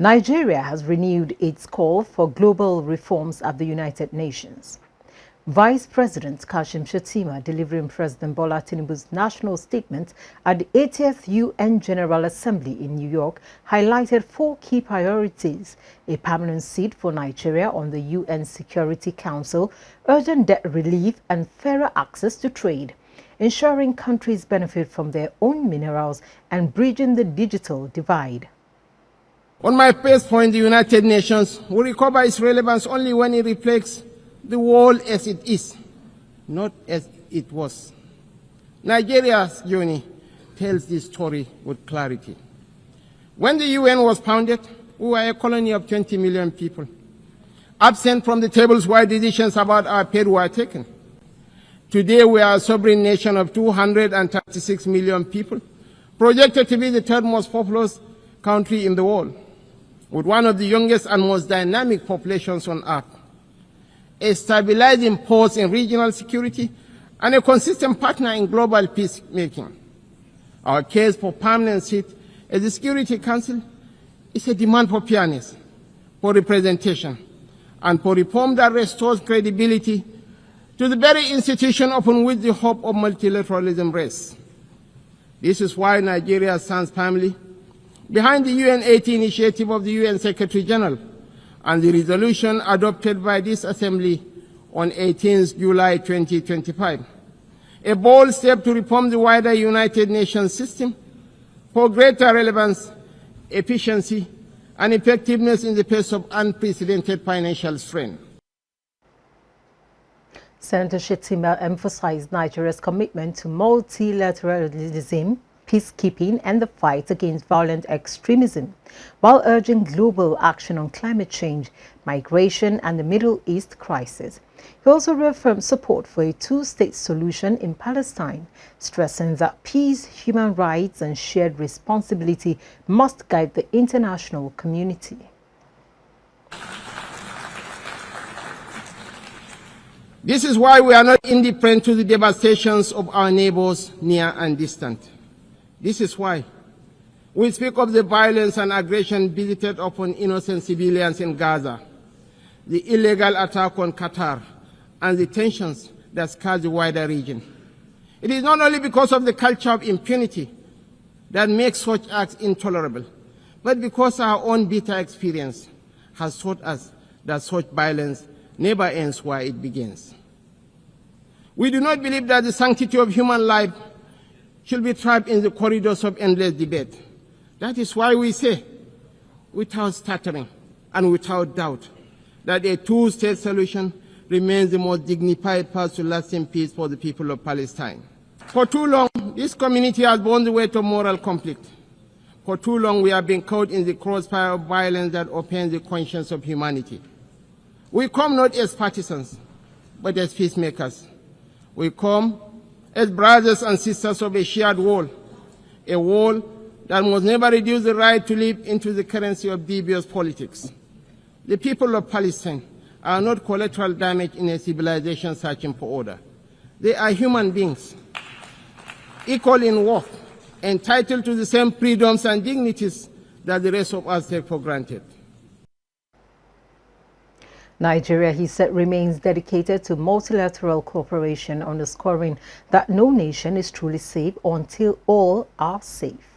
Nigeria has renewed its call for global reforms at the United Nations. Vice President Kashim Shettima, delivering President Bola Tinubu's national statement at the 80th UN General Assembly in New York, highlighted 4 key priorities: a permanent seat for Nigeria on the UN Security Council, urgent debt relief, and fairer access to trade, ensuring countries benefit from their own minerals, and bridging the digital divide. On my first point, the United Nations will recover its relevance only when it reflects the world as it is, not as it was. Nigeria's journey tells this story with clarity. When the UN was founded, we were a colony of 20 million people, absent from the tables where decisions about our fate were taken. Today, we are a sovereign nation of 236 million people, projected to be the 3rd most populous country in the world, with one of the youngest and most dynamic populations on earth, a stabilizing force in regional security, and a consistent partner in global peacemaking. Our case for permanent seat at the Security Council is a demand for fairness, for representation, and for reform that restores credibility to the very institution upon which the hope of multilateralism rests. This is why Nigeria stands firmly behind the UN-80 initiative of the UN Secretary General and the resolution adopted by this Assembly on 18 July 2025, a bold step to reform the wider United Nations system for greater relevance, efficiency, and effectiveness in the face of unprecedented financial strain. Senator Shettima emphasized Nigeria's commitment to multilateralism, peacekeeping, and the fight against violent extremism, while urging global action on climate change, migration, and the Middle East crisis. He also reaffirmed support for a 2-state solution in Palestine, stressing that peace, human rights, and shared responsibility must guide the international community. This is why we are not indifferent to the devastations of our neighbors near and distant. This is why we speak of the violence and aggression visited upon innocent civilians in Gaza, the illegal attack on Qatar, and the tensions that scar the wider region. It is not only because of the culture of impunity that makes such acts intolerable, but because our own bitter experience has taught us that such violence never ends where it begins. We do not believe that the sanctity of human life should be trapped in the corridors of endless debate. That is why we say, without stuttering and without doubt, that a 2-state solution remains the most dignified path to lasting peace for the people of Palestine. For too long, this community has borne the weight of moral conflict. For too long, we have been caught in the crossfire of violence that offends the conscience of humanity. We come not as partisans, but as peacemakers. We come as brothers and sisters of a shared wall, a wall that must never reduce the right to live into the currency of devious politics. The people of Palestine are not collateral damage in a civilization searching for order. They are human beings, equal in worth, entitled to the same freedoms and dignities that the rest of us take for granted. Nigeria, he said, remains dedicated to multilateral cooperation, underscoring that no nation is truly safe until all are safe.